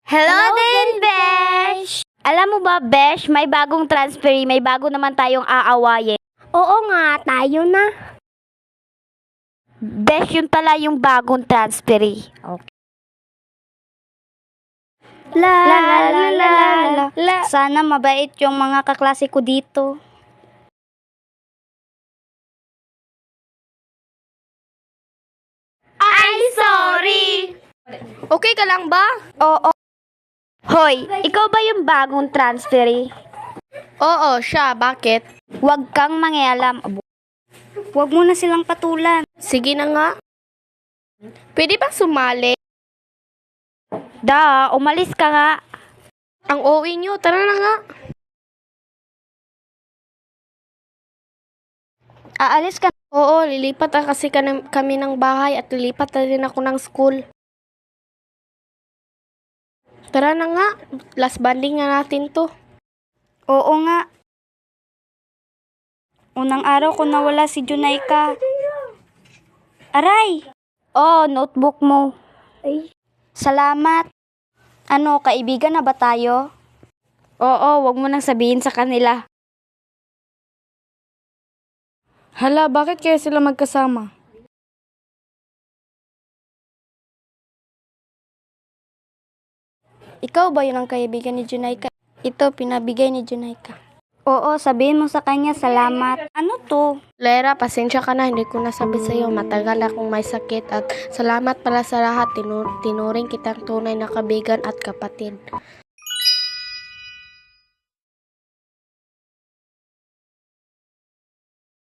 Hello din, Besh! Alam mo ba, Besh, may bagong transferee, may bago naman tayong aawayin. Oo nga, tayo na. Besh, yun pala yung bagong transferee. Okay. La. Sana mabait yung mga kaklase ko dito. Ay, sorry! Okay ka lang ba? Oo. Hoy, ikaw ba yung bagong transferee? Oo, siya. Bakit? Huwag kang mangialam. Huwag mo na silang patulan. Sige na nga. Pwede ba sumali? Umalis ka nga. Ang OA nyo, tara na nga. Aalis ka. Oo, lilipat na kasi kami ng bahay at lilipat na rin ako ng school. Tara na nga, last banding na natin to. Oo nga. Unang araw ko nawala si Junaika. Aray! Oh, notebook mo. Ay. Salamat. Ano, kaibigan na ba tayo? Oo, wag mo nang sabihin sa kanila. Hala, bakit kaya sila magkasama? Ikaw ba yun ang kaibigan ni Junaika? Ito, pinabigay ni Junaika. Oo, sabihin mo sa kanya salamat. Ano to? Lera, pasensya ka na, hindi ko nasabi sa'yo. Matagal akong may sakit at salamat pala sa lahat. Tinuring kitang tunay na kaibigan at kapatid.